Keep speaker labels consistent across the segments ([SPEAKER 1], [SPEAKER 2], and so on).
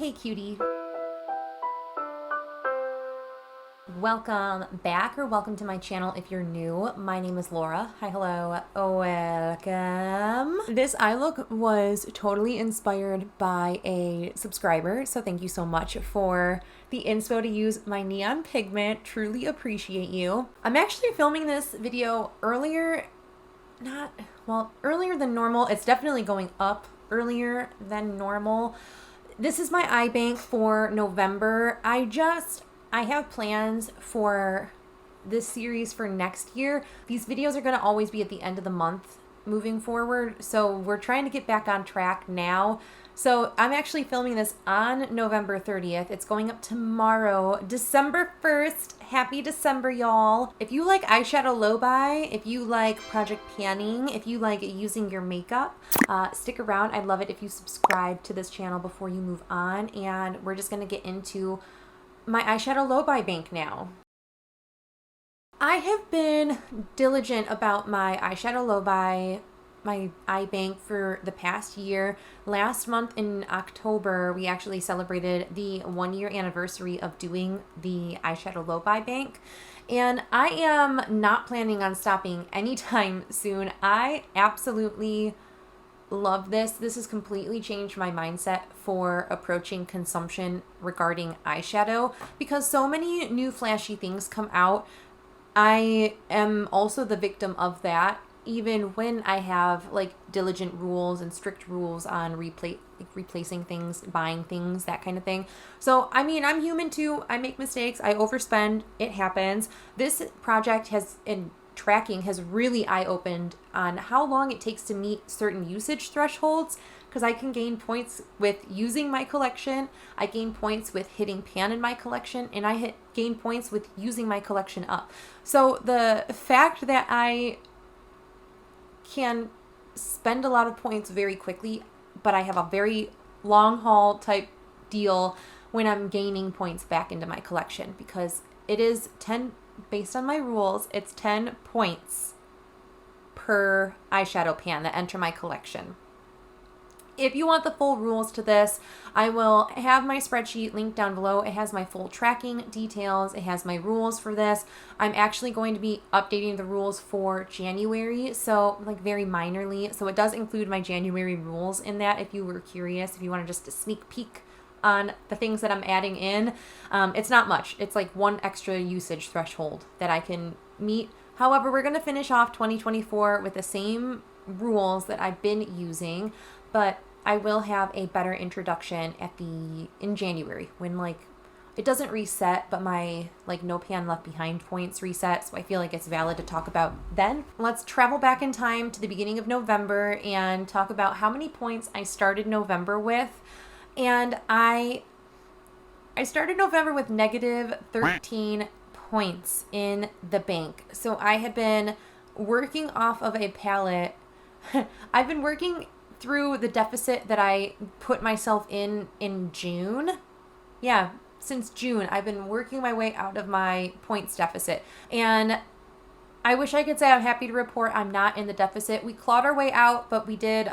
[SPEAKER 1] Hey cutie. Welcome back or welcome to my channel if you're new. My name is Laura. Hi, hello, welcome. This eye look was totally inspired by a subscriber, so thank you so much for the inspo to use my neon pigment. Truly appreciate you. I'm actually filming this video earlier than normal. It's definitely going up earlier than normal. This is my eye bank for November. I have plans for this series for next year. These videos are going to always be at the end of the month moving forward. So we're trying to get back on track now. So I'm actually filming this on November 30th. It's going up tomorrow, December 1st. Happy December, y'all. If you like eyeshadow low-buy, if you like project panning, if you like using your makeup, stick around. I'd love it if you subscribe to this channel before you move on. And we're just going to get into my eyeshadow low-buy bank now. I have been diligent about my eyeshadow low-buy, my eye bank for the past year. Last month in October, we actually celebrated the 1-year anniversary of doing the eyeshadow low-buy bank. And I am not planning on stopping anytime soon. I absolutely love this. This has completely changed my mindset for approaching consumption regarding eyeshadow because so many new flashy things come out. I am also the victim of that, even when I have like diligent rules and strict rules on replacing things, buying things, that kind of thing. So, I mean, I'm human too. I make mistakes. I overspend. It happens. This project tracking has really eye-opened on how long it takes to meet certain usage thresholds, because I can gain points with using my collection, I gain points with hitting pan in my collection, and I gain points with using my collection up. So the fact that I can spend a lot of points very quickly, but I have a very long haul type deal when I'm gaining points back into my collection, because it is 10, based on my rules, it's 10 points per eyeshadow pan that enter my collection. If you want the full rules to this, I will have my spreadsheet linked down below. It has my full tracking details. It has my rules for this. I'm actually going to be updating the rules for January, so like very minorly. So it does include my January rules in that if you were curious, if you want just a sneak peek on the things that I'm adding in. It's not much. It's like one extra usage threshold that I can meet. However, we're going to finish off 2024 with the same rules that I've been using, but I will have a better introduction in January when like it doesn't reset, but my like no pan left behind points reset, so I feel like it's valid to talk about then. Let's travel back in time to the beginning of November and talk about how many points I started November with. And I started November with negative 13 points in the bank. So I had been working off of a palette. I've been working through the deficit that I put myself in June. Yeah, since June, I've been working my way out of my points deficit. And I wish I could say I'm happy to report I'm not in the deficit. We clawed our way out, but we did,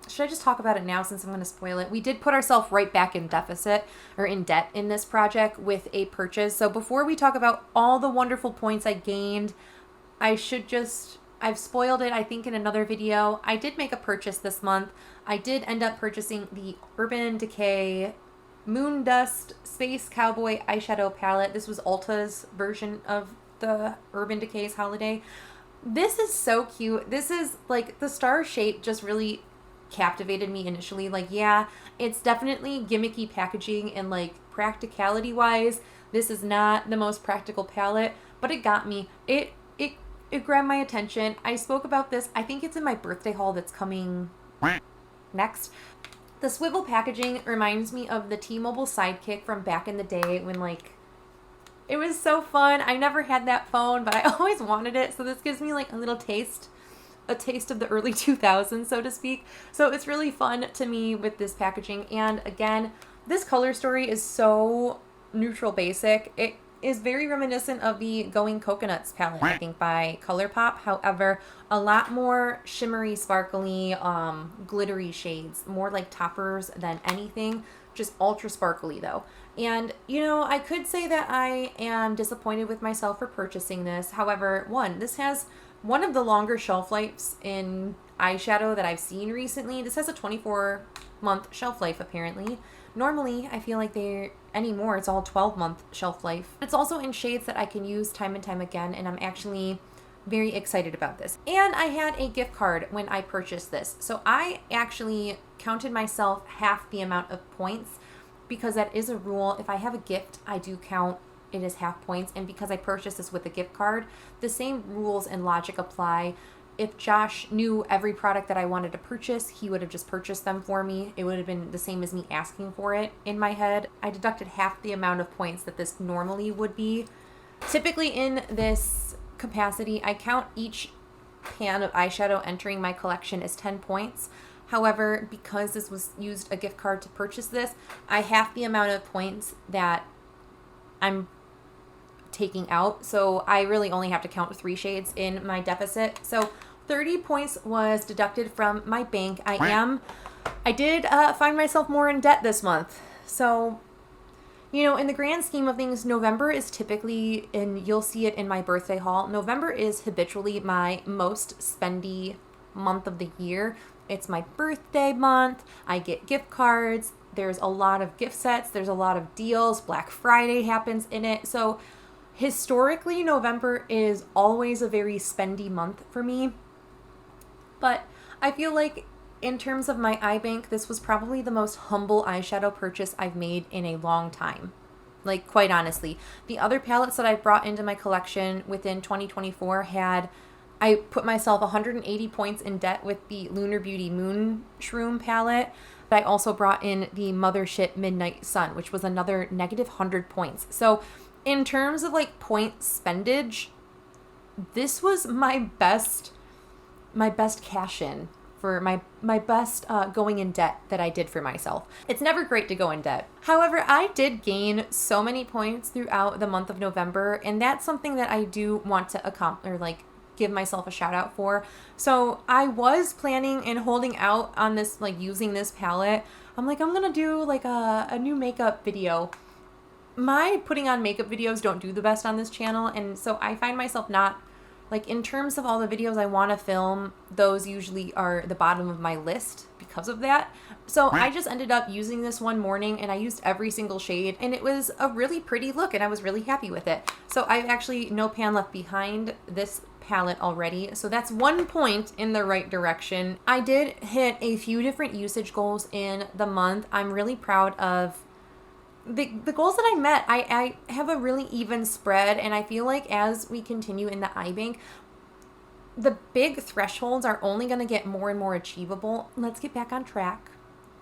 [SPEAKER 1] should I just talk about it now since I'm going to spoil it? We did put ourselves right back in deficit or in debt in this project with a purchase. So before we talk about all the wonderful points I gained, I've spoiled it, I think, in another video. I did make a purchase this month. I did end up purchasing the Urban Decay Moon Dust Space Cowboy eyeshadow palette. This was Ulta's version of the Urban Decay's holiday. This is so cute. This is like the star shape just really captivated me initially. Like, yeah, it's definitely gimmicky packaging and like practicality wise, this is not the most practical palette, but it got me. It grabbed my attention. I spoke about this. I think it's in my birthday haul that's coming next. The swivel packaging reminds me of the T-Mobile Sidekick from back in the day when like it was so fun. I never had that phone, but I always wanted it. So this gives me like a taste of the early 2000s, so to speak. So it's really fun to me with this packaging. And again, this color story is so neutral basic. is very reminiscent of the Going Coconuts palette, I think, by Colourpop. However, a lot more shimmery, sparkly, glittery shades. More like toppers than anything. Just ultra sparkly, though. And, you know, I could say that I am disappointed with myself for purchasing this. However, this has one of the longer shelf lives in eyeshadow that I've seen recently. This has a 24-month shelf life, apparently. Normally, I feel like anymore, it's all 12-month shelf life. It's also in shades that I can use time and time again, and I'm actually very excited about this. And I had a gift card when I purchased this. So I actually counted myself half the amount of points, because that is a rule. If I have a gift, I do count it as half points. And because I purchased this with a gift card, the same rules and logic apply. If Josh knew every product that I wanted to purchase, he would have just purchased them for me. It would have been the same as me asking for it in my head. I deducted half the amount of points that this normally would be. Typically in this capacity, I count each pan of eyeshadow entering my collection as 10 points. However, because this was used a gift card to purchase this, I half the amount of points that I'm taking out. So I really only have to count 3 shades in my deficit. So 30 points was deducted from my bank. I did find myself more in debt this month. So, you know, in the grand scheme of things, November is typically, and you'll see it in my birthday haul, November is habitually my most spendy month of the year. It's my birthday month. I get gift cards. There's a lot of gift sets. There's a lot of deals. Black Friday happens in it. So historically, November is always a very spendy month for me. But I feel like in terms of my eye bank, this was probably the most humble eyeshadow purchase I've made in a long time. Like, quite honestly. The other palettes that I brought into my collection within 2024 I put myself 180 points in debt with the Lunar Beauty Moon Shroom palette. But I also brought in the Mothership Midnight Sun, which was another negative 100 points. So in terms of like point spendage, this was my best cash in for my best going in debt that I did for myself. It's never great to go in debt. However, I did gain so many points throughout the month of November, and that's something that I do want to accomplish, or like give myself a shout out for. So I was planning and holding out on this, like using this palette. I'm like, I'm gonna do like a new makeup video. My putting on makeup videos don't do the best on this channel, and so I find myself not, like, in terms of all the videos I want to film, those usually are the bottom of my list because of that. So I just ended up using this one morning, and I used every single shade, and it was a really pretty look, and I was really happy with it. So I've actually no pan left behind this palette already, so that's 1 point in the right direction. I did hit a few different usage goals in the month. I'm really proud of the goals that I met. I have a really even spread, and I feel like as we continue in the eye bank, the big thresholds are only going to get more and more achievable. Let's get back on track.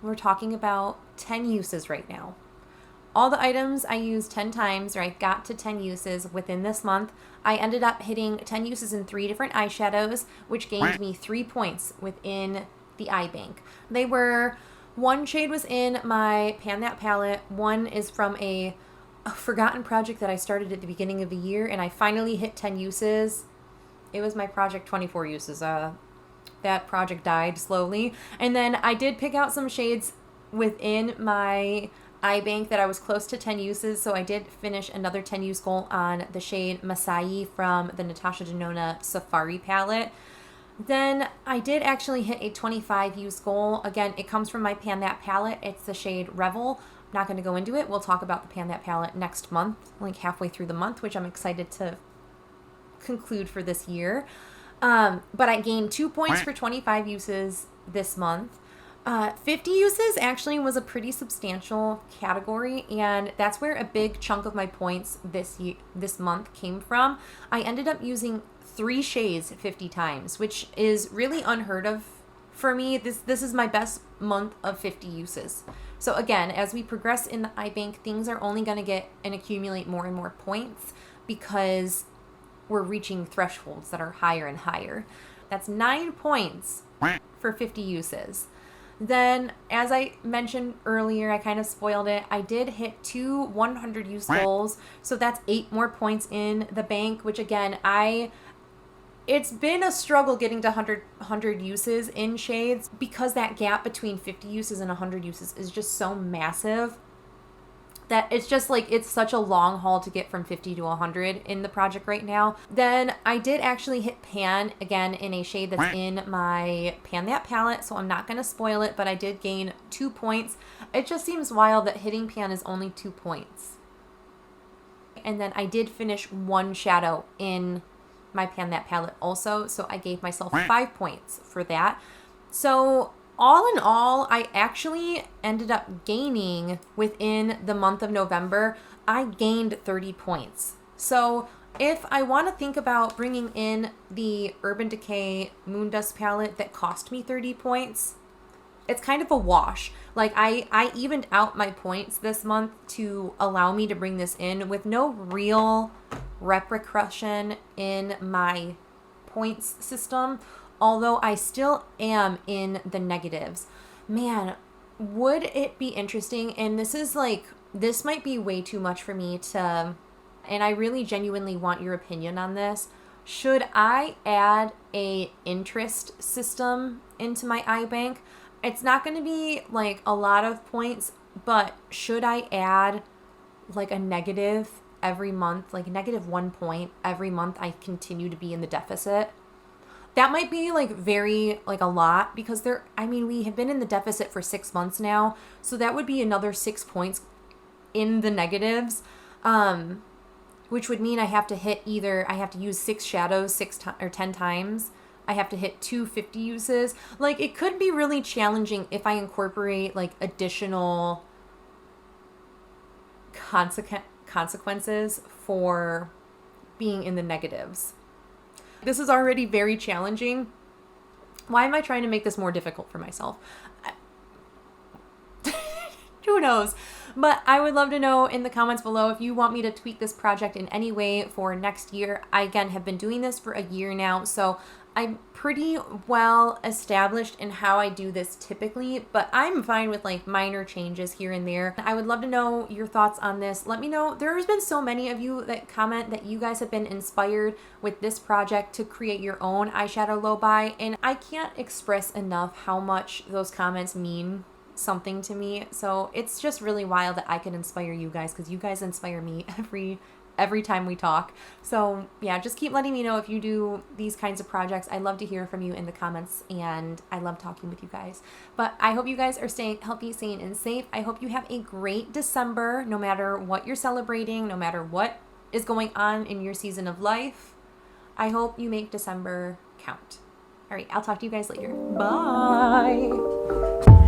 [SPEAKER 1] We're talking about 10 uses right now. All the items I used 10 times, or I got to 10 uses within this month. I ended up hitting 10 uses in 3 different eyeshadows, which gained me 3 points within the eye bank. They were, one shade was in my Pan That palette. One is from a forgotten project that I started at the beginning of the year, and I finally hit 10 uses. It was my project 24 uses. That project died slowly. And then I did pick out some shades within my eye bank that I was close to 10 uses, so I did finish another 10 use goal on the shade Masai from the Natasha Denona Safari palette. Then I did actually hit a 25 use goal. Again, it comes from my Pan That palette. It's the shade Revel. I'm not going to go into it. We'll talk about the Pan That palette next month, like halfway through the month, which I'm excited to conclude for this year. But I gained 2 points for 25 uses this month. 50 uses actually was a pretty substantial category, and that's where a big chunk of my points this month came from. I ended up using 3 shades 50 times, which is really unheard of for me. This is my best month of 50 uses. So again, as we progress in the eye bank, things are only going to get and accumulate more and more points because we're reaching thresholds that are higher and higher. That's 9 points for 50 uses. Then, as I mentioned earlier, I kind of spoiled it. I did hit 2 100 use goals. So that's 8 more points in the bank, which again, it's been a struggle getting to 100 uses in shades because that gap between 50 uses and 100 uses is just so massive that it's just like, it's such a long haul to get from 50 to 100 in the project right now. Then I did actually hit Pan again in a shade that's in my Pan That palette, so I'm not going to spoil it, but I did gain 2 points. It just seems wild that hitting Pan is only 2 points. And then I did finish 1 shadow in my Pan That palette also, so I gave myself 5 points for that. So all in all, I actually ended up gaining within the month of November, I gained 30 points. So if I want to think about bringing in the Urban Decay Moondust palette that cost me 30 points, it's kind of a wash. Like I evened out my points this month to allow me to bring this in with no real repercussion in my points system, although I still am in the negatives. Man, would it be interesting, and this might be way too much for me to, and I really genuinely want your opinion on this. Should I add a interest system into my iBank? It's not going to be like a lot of points, but should I add like a negative every month, like -1 point every month I continue to be in the deficit? That might be like very, like a lot, because we have been in the deficit for 6 months now. So that would be another 6 points in the negatives, which would mean I have to use 6 shadows 10 times. I have to hit 250 uses. Like, it could be really challenging if I incorporate like additional consequences for being in the negatives. This is already very challenging. Why am I trying to make this more difficult for myself? Who knows? But I would love to know in the comments below if you want me to tweak this project in any way for next year. I, again, have been doing this for a year now, so I'm pretty well established in how I do this typically, but I'm fine with like minor changes here and there. I would love to know your thoughts on this. Let me know. There has been so many of you that comment that you guys have been inspired with this project to create your own eyeshadow low-buy, and I can't express enough how much those comments mean something to me. So it's just really wild that I can inspire you guys, because you guys inspire me every time we talk. So yeah, just keep letting me know if you do these kinds of projects. I love to hear from you in the comments, and I love talking with you guys. But I hope you guys are staying healthy, sane, and safe. I hope you have a great December, no matter what you're celebrating, no matter what is going on in your season of life. I hope you make December count. All right, I'll talk to you guys later. Bye.